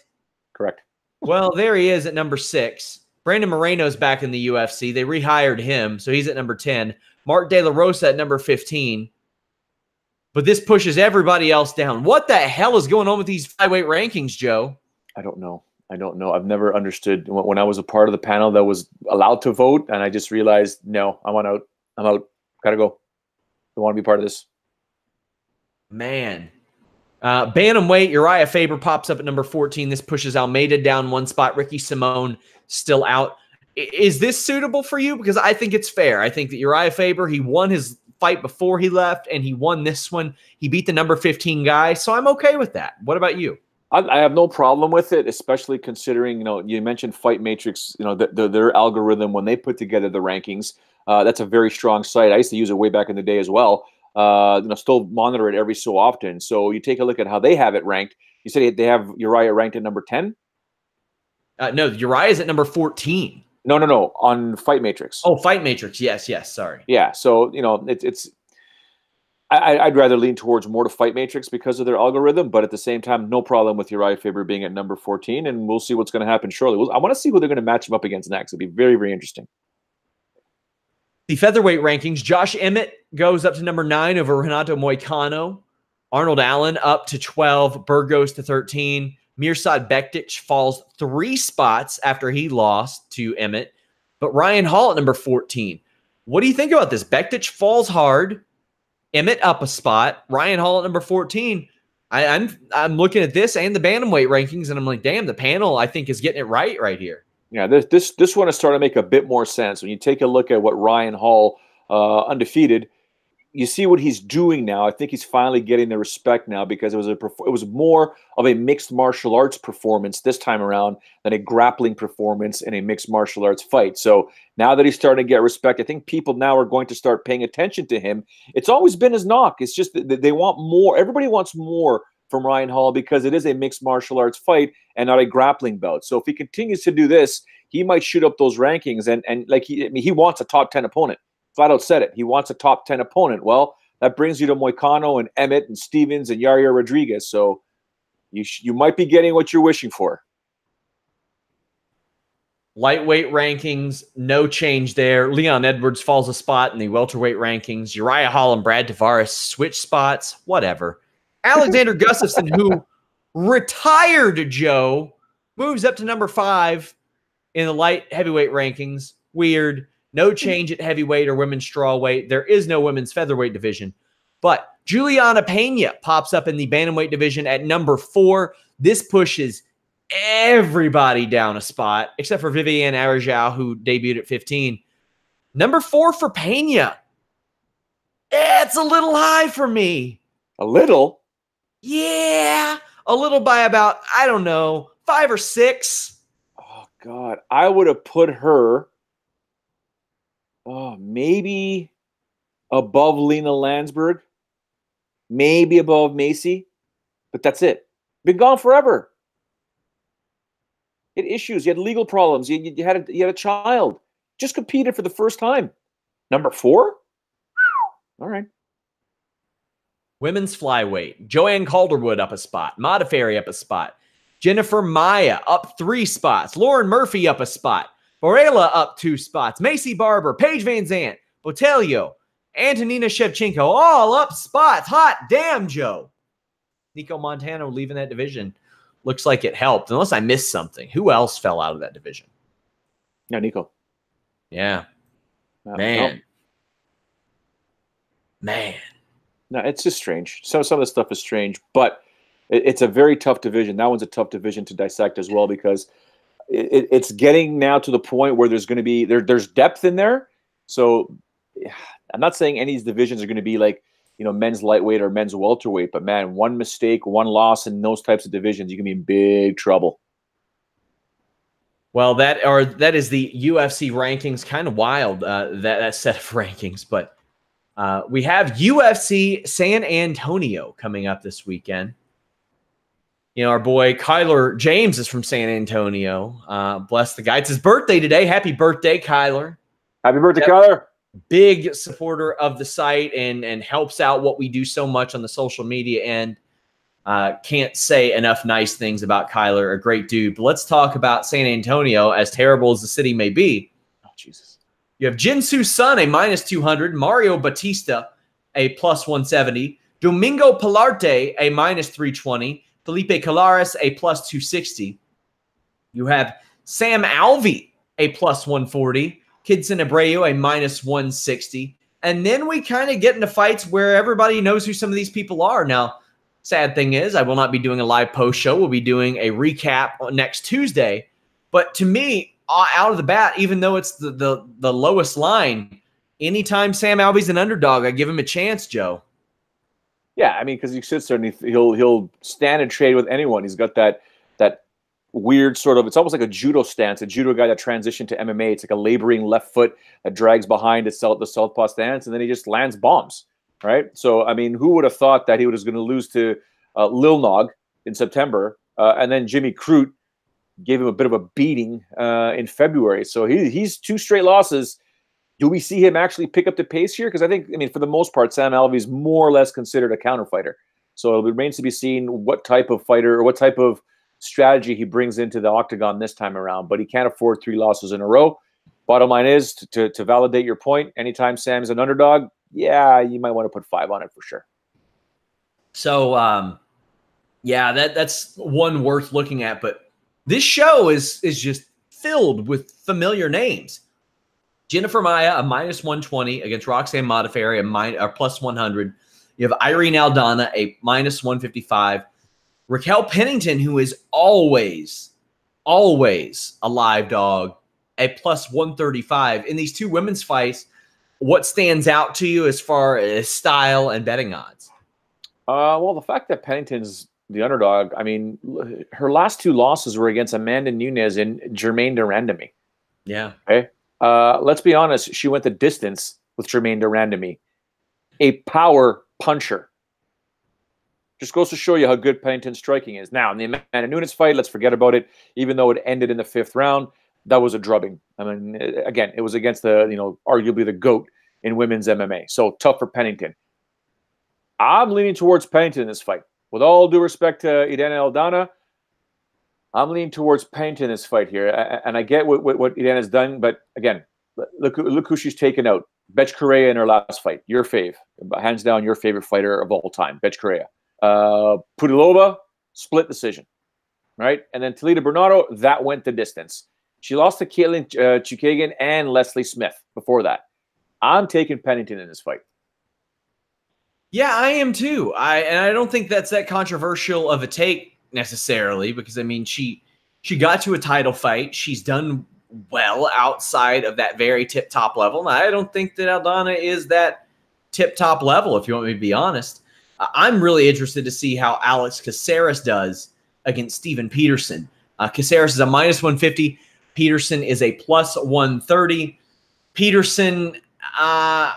Correct. Well, there he is at number 6. Brandon Moreno's back in the UFC. They rehired him, so he's at number 10. Mark De La Rosa at number 15. But this pushes everybody else down. What the hell is going on with these flyweight rankings, Joe? I don't know. I've never understood. When I was a part of the panel that was allowed to vote, and I just realized, no, I'm out. Gotta go. Don't want to be part of this. Man. Bantamweight, Uriah Faber pops up at number 14. This pushes Almeida down 1 spot. Ricky Simone still out. Is this suitable for you? Because I think it's fair. I think that Uriah Faber, he won his fight before he left, and he won this one. He beat the number 15 guy, so I'm okay with that. What about you? I have no problem with it, especially considering, you mentioned Fight Matrix, their algorithm when they put together the rankings. That's a very strong site. I used to use it way back in the day as well. Still monitor it every so often. So you take a look at how they have it ranked. You said they have Uriah ranked at number 10? No, Uriah's at number 14. No, on Fight Matrix. Oh, Fight Matrix. Yes, sorry. Yeah, so, I'd rather lean towards more to Fight Matrix because of their algorithm, but at the same time, no problem with Uriah Faber being at number 14, and we'll see what's going to happen shortly. I want to see who they're going to match him up against next. It'll be very, very interesting. The featherweight rankings, Josh Emmett goes up to number 9 over Renato Moicano. Arnold Allen up to 12. Burgos to 13. Mirsad Bektic falls 3 spots after he lost to Emmett. But Ryan Hall at number 14. What do you think about this? Bektic falls hard. Emmett up a spot. Ryan Hall at number 14. I'm looking at this and the bantamweight rankings, and I'm like, damn, the panel, I think, is getting it right here. Yeah, this one is starting to make a bit more sense. When you take a look at what Ryan Hall, undefeated, you see what he's doing now. I think he's finally getting the respect now because it was more of a mixed martial arts performance this time around than a grappling performance in a mixed martial arts fight. So now that he's starting to get respect, I think people now are going to start paying attention to him. It's always been his knock. It's just that they want more. Everybody wants more from Ryan Hall because it is a mixed martial arts fight and not a grappling bout. So if he continues to do this, he might shoot up those rankings. And like he wants a top 10 opponent. Flat out said it. He wants a top 10 opponent. Well, that brings you to Moicano and Emmett and Stevens and Yair Rodriguez. So you might be getting what you're wishing for. Lightweight rankings, no change there. Leon Edwards falls a spot in the welterweight rankings. Uriah Hall and Brad Tavares switch spots. Whatever. Alexander Gustafsson, who retired, Joe, moves up to number 5 in the light heavyweight rankings. Weird. No change at heavyweight or women's strawweight. There is no women's featherweight division. But Juliana Pena pops up in the bantamweight division at number 4. This pushes everybody down a spot, except for Viviane Arajau, who debuted at 15. Number 4 for Pena. It's a little high for me. A little? Yeah. A little by about, I don't know, 5 or 6. Oh, God. I would have put her... maybe above Lena Landsberg, maybe above Macy, but that's it. Been gone forever. You had issues. You had legal problems. You had a child. Just competed for the first time. Number 4? All right. Women's flyweight. Joanne Calderwood up a spot. Modafferi up a spot. Jennifer Maya up 3 spots. Lauren Murphy up a spot. Borella up 2 spots. Macy Barber, Paige Van Zandt, Botelho, Antonina Shevchenko, all up spots. Hot damn, Joe. Nico Montano leaving that division. Looks like it helped, unless I missed something. Who else fell out of that division? Yeah, Nico. Yeah. Man. No, it's just strange. Some of the stuff is strange, but it's a very tough division. That one's a tough division to dissect as well because it's getting now to the point where there's going to be there's depth in there. So I'm not saying any of these divisions are going to be like, men's lightweight or men's welterweight, but man, one mistake, one loss in those types of divisions, you can be in big trouble. Well, that is the UFC rankings. Kind of wild, that set of rankings, but we have UFC San Antonio coming up this weekend. Our boy Kyler James is from San Antonio. Bless the guy. It's his birthday today. Happy birthday, Kyler. Happy birthday, Kyler. Big supporter of the site and helps out what we do so much on the social media end. Can't say enough nice things about Kyler. A great dude. But let's talk about San Antonio, as terrible as the city may be. Oh, Jesus. You have Jinsu Sun, a -200. Mario Batista, a +170. Domingo Pilarte, a -320. Felipe Colares, a +260. You have Sam Alvey, a +140. Kidson Abreu, a -160. And then we kind of get into fights where everybody knows who some of these people are. Now, sad thing is, I will not be doing a live post show. We'll be doing a recap next Tuesday. But to me, out of the bat, even though it's the lowest line, anytime Sam Alvey's an underdog, I give him a chance, Joe. Yeah, I mean, because he sits there and he'll stand and trade with anyone. He's got that weird sort of, it's almost like a judo stance, a judo guy that transitioned to MMA. It's like a laboring left foot that drags behind the southpaw stance, and then he just lands bombs, right? So, I mean, who would have thought that he was going to lose to Lil Nog in September, and then Jimmy Crute gave him a bit of a beating in February. So he's 2 straight losses. Do we see him actually pick up the pace here? Because I mean, for the most part, Sam Alvey is more or less considered a counter fighter. So it remains to be seen what type of fighter or what type of strategy he brings into the octagon this time around. But he can't afford 3 losses in a row. Bottom line is, to validate your point, anytime Sam's an underdog, yeah, you might want to put 5 on it for sure. So, yeah, that's one worth looking at. But this show is just filled with familiar names. Jennifer Maya, a -120 against Roxanne Modafferi, a +100. You have Irene Aldana, a -155. Raquel Pennington, who is always a live dog, a +135. In these 2 women's fights, what stands out to you as far as style and betting odds? Well, the fact that Pennington's the underdog, I mean, her last 2 losses were against Amanda Nunes and Germaine de Randamie. Yeah. Okay. Let's be honest. She went the distance with Germaine de Randamie, a power puncher. Just goes to show you how good Pennington's striking is. Now, in the Amanda Nunes fight, let's forget about it. Even though it ended in the 5th round, that was a drubbing. I mean, again, it was against the, arguably the GOAT in women's MMA. So tough for Pennington. I'm leaning towards Pennington in this fight. With all due respect to Irene Aldana, I'm leaning towards Pennington in this fight here. And I get what Irene has done, but again, look who she's taken out. Betch Correa in her last fight. Your fave. Hands down, your favorite fighter of all time, Betch Correa. Pudilova, split decision. Right? And then Talita Bernardo, that went the distance. She lost to Caitlin Chukagian and Leslie Smith before that. I'm taking Pennington in this fight. Yeah, I am too. And I don't think that's that controversial of a take necessarily, because I mean she got to a title fight. She's done well outside of that very tip-top level. And I don't think that Aldana is that tip-top level, if you want me to be honest. I'm really interested to see how Alex Caceres does against Steven Peterson. Caceres is a -150. Peterson is a +130. Peterson, how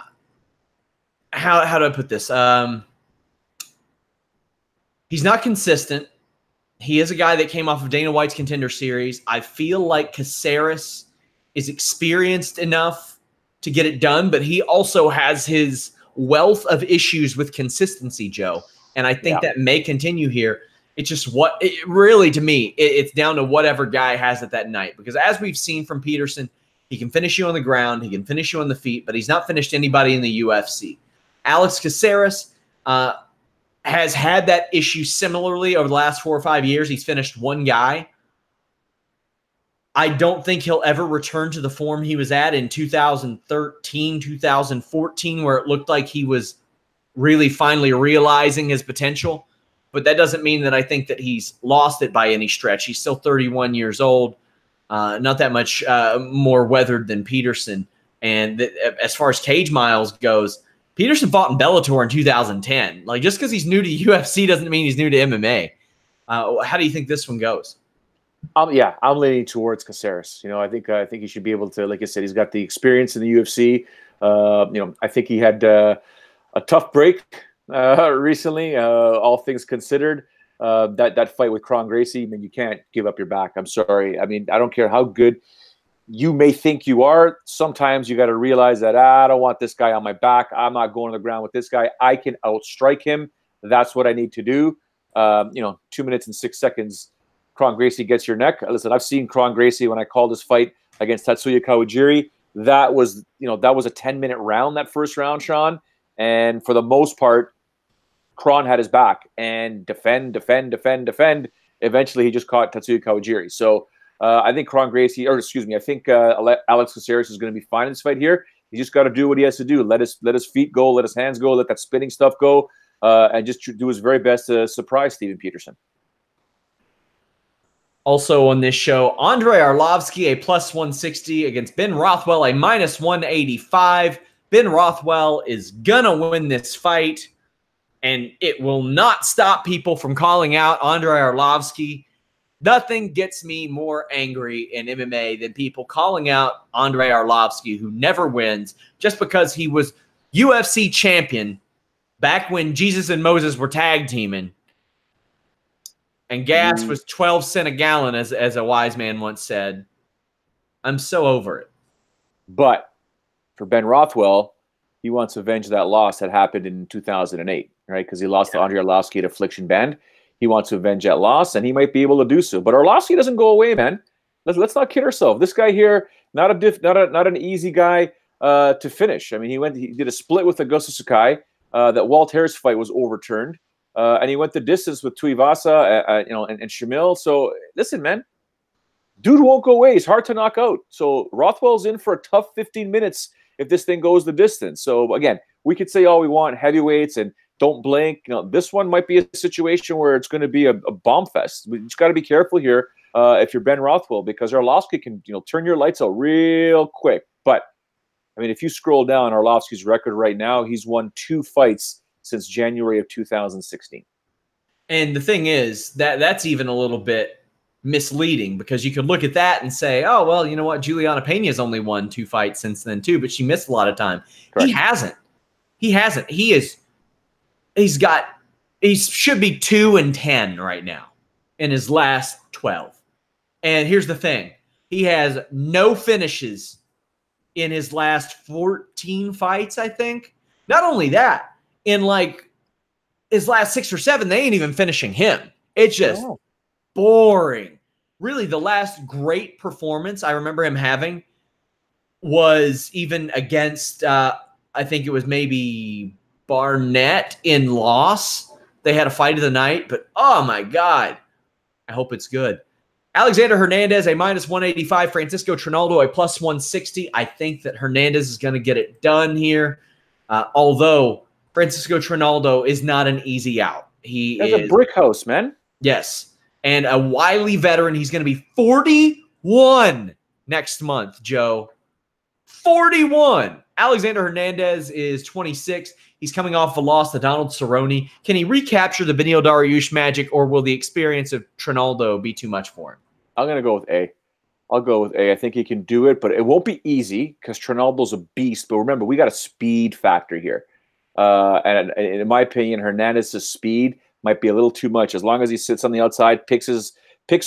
do I put this? He's not consistent. He is a guy that came off of Dana White's Contender Series. I feel like Caceres is experienced enough to get it done, but he also has his wealth of issues with consistency, Joe. And I think that may continue here. It's just really, to me, it's down to whatever guy has it that night. Because as we've seen from Peterson, he can finish you on the ground, he can finish you on the feet, but he's not finished anybody in the UFC. Alex Caceres has had that issue similarly over the last 4 or 5 years. He's finished one guy. I don't think he'll ever return to the form he was at in 2013, 2014, where it looked like he was really finally realizing his potential. But that doesn't mean that I think that he's lost it by any stretch. He's still 31 years old, not that much more weathered than Peterson. And as far as cage miles goes, Peterson fought in Bellator in 2010. Like, just because he's new to UFC doesn't mean he's new to MMA. How do you think this one goes? I'm leaning towards Caceres. I think he should be able to, like I said, he's got the experience in the UFC. I think he had a tough break recently, all things considered. That fight with Kron Gracie, I mean, you can't give up your back. I'm sorry. I mean, I don't care how good you may think you are. Sometimes you got to realize that I don't want this guy on my back. I'm not going to the ground with this guy. I can outstrike him. That's what I need to do. 2 minutes and 6 seconds. Kron Gracie gets your neck. Listen, I've seen Kron Gracie when I called this fight against Tatsuya Kawajiri. That was a 10-minute round, that first round, Sean. And for the most part, Kron had his back and defend. Eventually, he just caught Tatsuya Kawajiri. So I think I think Alex Caceres is going to be fine in this fight here. He just got to do what he has to do. Let his feet go, let his hands go, let that spinning stuff go, and just do his very best to surprise Steven Peterson. Also on this show, Andrei Arlovsky, a +160 against Ben Rothwell, a -185. Ben Rothwell is going to win this fight, and it will not stop people from calling out Andrei Arlovsky. Nothing gets me more angry in MMA than people calling out Andrei Arlovsky, who never wins, just because he was UFC champion back when Jesus and Moses were tag teaming. And gas was 12 cents a gallon, as a wise man once said. I'm so over it. But for Ben Rothwell, he wants to avenge that loss that happened in 2008, right? Because he lost to Andrei Arlovsky at Affliction Band. He wants to avenge that loss, and he might be able to do so. But Arlovsky doesn't go away, man. Let's not kid ourselves. This guy here, not an easy guy to finish. I mean, he did a split with Augusto Sakai. That Walt Harris fight was overturned. And he went the distance with Tuivasa, and Shamil. So listen, man, dude won't go away. He's hard to knock out. So Rothwell's in for a tough 15 minutes if this thing goes the distance. So again, we could say all we want, heavyweights, and don't blink. This one might be a situation where it's going to be a bomb fest. We just got to be careful here if you're Ben Rothwell, because Arlovsky can turn your lights out real quick. But I mean, if you scroll down Arlovsky's record right now, he's won 2 fights since January of 2016. And the thing is that's even a little bit misleading, because you could look at that and say, oh, well, you know what? Juliana Pena's only won 2 fights since then too, but she missed a lot of time. Correct. He hasn't. He should be 2-10 right now in his last 12. And here's the thing. He has no finishes in his last 14 fights, I think. Not only that, in like his last 6 or 7, they ain't even finishing him. It's just boring. Really, the last great performance I remember him having was even against, I think it was maybe Barnett in loss. They had a fight of the night, but oh my God, I hope it's good. Alexander Hernandez, a -185. Francisco Trinaldo, a +160. I think that Hernandez is going to get it done here, although Francisco Trinaldo is not an easy out. He is a brick house, man. Yes, and a wily veteran. He's going to be 41 next month, Joe. 41. Alexander Hernandez is 26. He's coming off a loss to Donald Cerrone. Can he recapture the Beneil Dariush magic, or will the experience of Trinaldo be too much for him? I'm going to go with A. I'll go with A. I think he can do it, but it won't be easy because Trinaldo's a beast. But remember, we got a speed factor here. And in my opinion, Hernandez's speed might be a little too much. As long as he sits on the outside, picks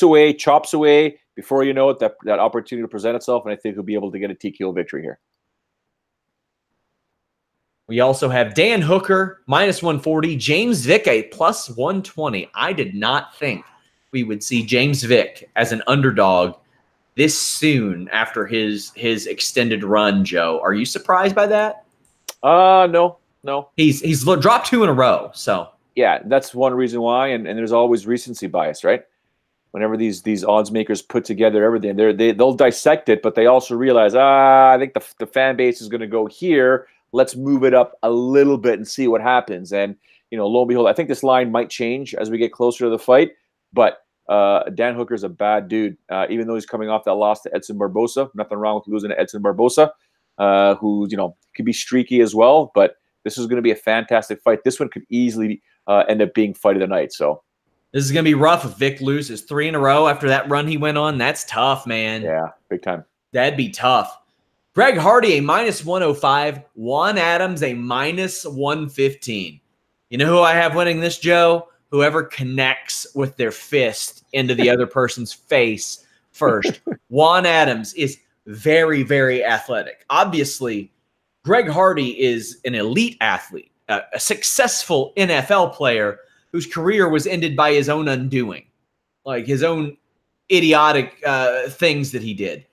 away, chops away, before you know it, that opportunity to present itself, and I think he'll be able to get a TKO victory here. We also have Dan Hooker, -140. James Vick, a +120. I did not think we would see James Vick as an underdog this soon after his extended run, Joe. Are you surprised by that? No. He's dropped 2 in a row, so. Yeah, that's one reason why, and there's always recency bias, right? Whenever these odds makers put together everything, they'll dissect it, but they also realize, I think the fan base is going to go here. Let's move it up a little bit and see what happens. And, lo and behold, I think this line might change as we get closer to the fight. But Dan Hooker's a bad dude, even though he's coming off that loss to Edson Barbosa. Nothing wrong with losing to Edson Barbosa, who, could be streaky as well. But this is going to be a fantastic fight. This one could easily end up being fight of the night. So this is going to be rough if Vic loses 3 in a row after that run he went on. That's tough, man. Yeah, big time. That'd be tough. Greg Hardy, a -105. Juan Adams, a -115. You know who I have winning this, Joe? Whoever connects with their fist into the other person's face first. Juan Adams is very, very athletic. Obviously, Greg Hardy is an elite athlete, a successful NFL player whose career was ended by his own undoing, like his own idiotic things that he did.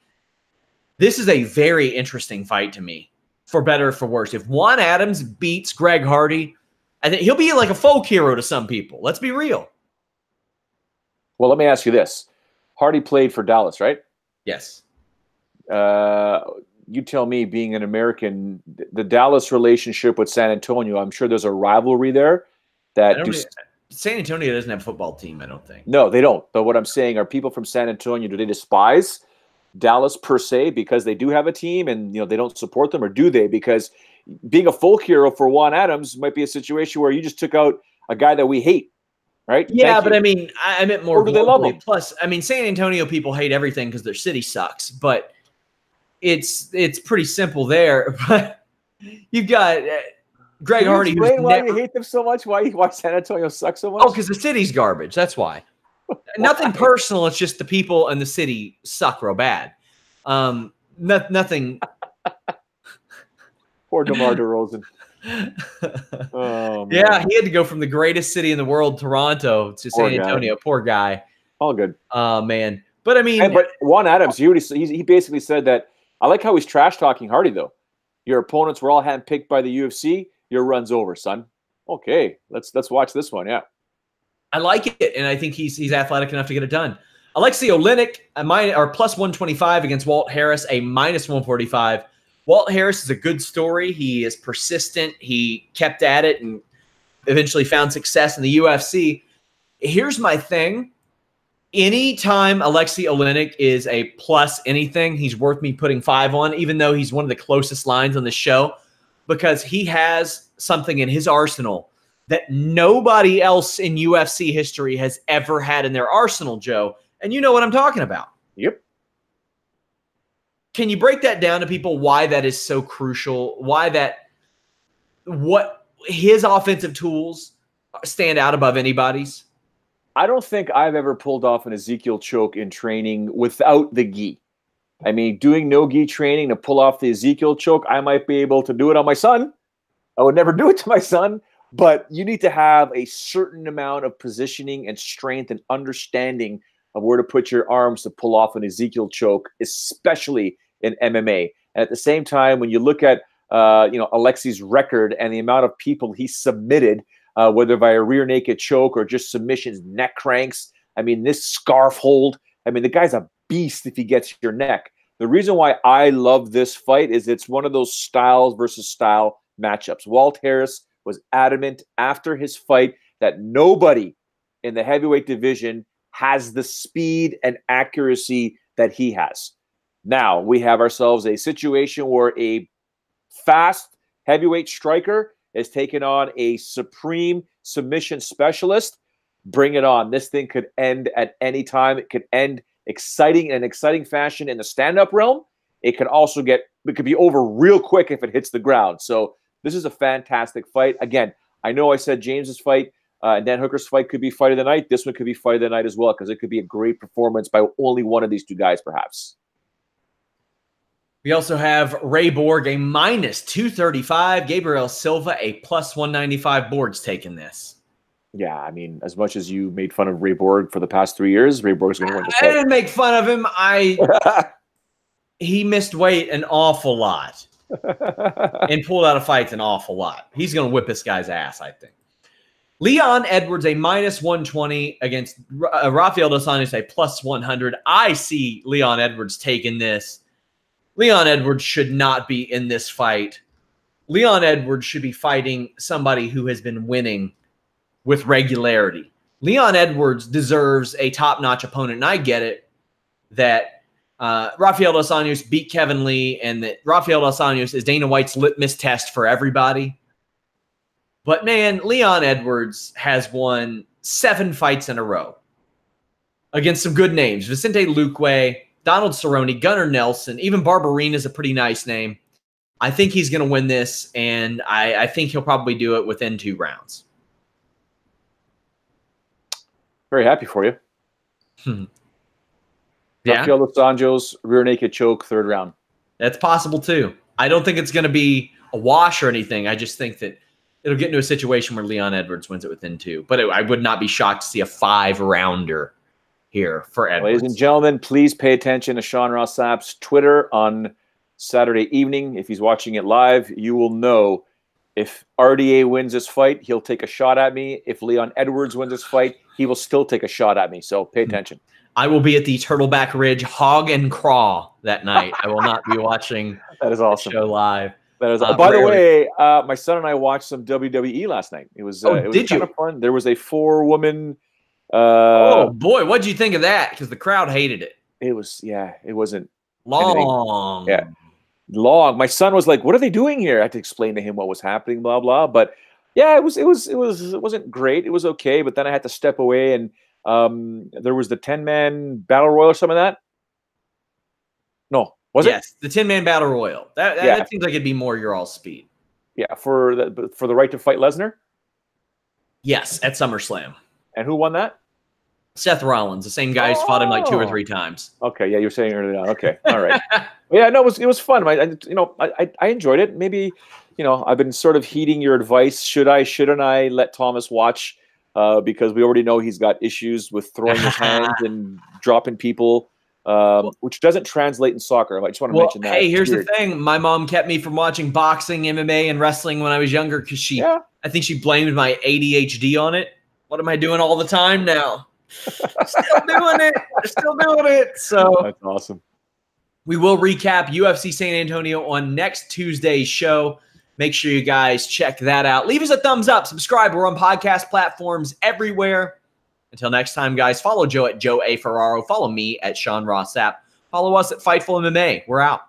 This is a very interesting fight to me, for better or for worse. If Juan Adams beats Greg Hardy, I think he'll be like a folk hero to some people. Let's be real. Well, let me ask you this. Hardy played for Dallas, right? Yes. You tell me, being an American, the Dallas relationship with San Antonio, I'm sure there's a rivalry there. San Antonio doesn't have a football team, I don't think. No, they don't. But what I'm saying, are people from San Antonio, do they despise Dallas per se because they do have a team and they don't support them, or do they? Because being a folk hero for Juan Adams might be a situation where you just took out a guy that we hate, right? Yeah, but I mean, I meant more. Or do they love him? Plus, I mean, San Antonio people hate everything because their city sucks, but it's pretty simple there. But you've got Greg Hardy. Explain why you hate them so much? Why San Antonio sucks so much? Oh, because the city's garbage. That's why. Nothing personal. It's just the people in the city suck real bad. Nothing. Poor DeMar DeRozan. Oh, man. Yeah, he had to go from the greatest city in the world, Toronto, to San Antonio. Poor guy. All good. Oh, man. But I mean, but Juan Adams, he basically said that. I like how he's trash talking Hardy though. Your opponents were all handpicked by the UFC. Your run's over, son. Okay, let's watch this one. Yeah. I like it, and I think he's athletic enough to get it done. Alexei Oleinik, +125 against Walt Harris, a -145. Walt Harris is a good story. He is persistent. He kept at it and eventually found success in the UFC. Here's my thing. anytime Alexei Oleinik is a plus anything, he's worth me putting 5 on, even though he's one of the closest lines on the show, because he has something in his arsenal that nobody else in UFC history has ever had in their arsenal, Joe. And you know what I'm talking about. Yep. Can you break that down to people, why that is so crucial, what his offensive tools stand out above anybody's? I don't think I've ever pulled off an Ezekiel choke in training without the gi. I mean, doing no gi training to pull off the Ezekiel choke, I might be able to do it on my son. I would never do it to my son, but you need to have a certain amount of positioning and strength and understanding of where to put your arms to pull off an Ezekiel choke, especially in MMA. And at the same time, when you look at Alexei's record and the amount of people he submitted, whether by a rear naked choke or just submissions, neck cranks. I mean, this scarf hold. I mean, the guy's a beast if he gets your neck. The reason why I love this fight is it's one of those styles versus style matchups. Walt Harris was adamant after his fight that nobody in the heavyweight division has the speed and accuracy that he has. Now we have ourselves a situation where a fast heavyweight striker is taking on a supreme submission specialist. Bring it on. This thing could end at any time. It could end in an exciting fashion in the stand-up realm. It could be over real quick if it hits the ground. So this is a fantastic fight. Again, I know I said James's fight and Dan Hooker's fight could be fight of the night. This one could be fight of the night as well, because it could be a great performance by only one of these two guys, perhaps. We also have Ray Borg, a minus 235. Gabriel Silva, a plus 195. Borg's taking this. Yeah, I mean, as much as you made fun of Ray Borg for the past 3 years, Ray Borg's going to win this fight. I didn't make fun of him. He missed weight an awful lot and pulled out of fights an awful lot. He's going to whip this guy's ass, I think. Leon Edwards, a minus 120 against Rafael dos Anjos, a plus 100. I see Leon Edwards taking this. Leon Edwards should not be in this fight. Leon Edwards should be fighting somebody who has been winning with regularity. Leon Edwards deserves a top-notch opponent, and I get it that Rafael dos Anjos beat Kevin Lee and that Rafael dos Anjos is Dana White's litmus test for everybody. But, man, Leon Edwards has won 7 fights in a row against some good names. Vicente Luque, Donald Cerrone, Gunnar Nelson, even Barberina is a pretty nice name. I think he's going to win this, and I think he'll probably do it within 2 rounds. Very happy for you. Yeah. Rafael dos Anjos, rear naked choke, 3rd round. That's possible, too. I don't think it's going to be a wash or anything. I just think that it'll get into a situation where Leon Edwards wins it within 2. But I would not be shocked to see a 5-rounder here for Edwards. Ladies and gentlemen, please pay attention to Sean Ross Sapp's Twitter on Saturday evening. If he's watching it live, you will know if RDA wins this fight, he'll take a shot at me. If Leon Edwards wins this fight, he will still take a shot at me. So pay attention. I will be at the Turtleback Ridge Hog and Crawl that night. I will not be watching that is awesome. The show live. That is by the way, my son and I watched some WWE last night. It was kind of fun. There was a 4-woman. Oh boy, what did you think of that? Because the crowd hated it. It wasn't long. Yeah, long. My son was like, "What are they doing here?" I had to explain to him what was happening, blah blah. But yeah, it wasn't great. It was okay, but then I had to step away, and there was the 10-man battle royal or some of that. No, was it? Yes, the 10-man battle royal. That seems like it'd be more your all speed. Yeah, for the right to fight Lesnar. Yes, at SummerSlam. And who won that? Seth Rollins, the same guy who's fought him like 2 or 3 times. Okay, yeah, you were saying earlier on. Okay, all right. Yeah, no, it was fun. I enjoyed it. Maybe, I've been sort of heeding your advice. Shouldn't I let Thomas watch? Because we already know he's got issues with throwing his hands and dropping people, which doesn't translate in soccer. I just want to mention that. Hey, here's the thing. My mom kept me from watching boxing, MMA, and wrestling when I was younger because I think she blamed my ADHD on it. What am I doing all the time now? Still doing it. So that's awesome. We will recap UFC San Antonio on next Tuesday's show. Make sure you guys check that out. Leave us a thumbs up. Subscribe. We're on podcast platforms everywhere. Until next time, guys, follow Joe at Joe A. Ferraro. Follow me at Sean Ross Sapp. Follow us at Fightful MMA. We're out.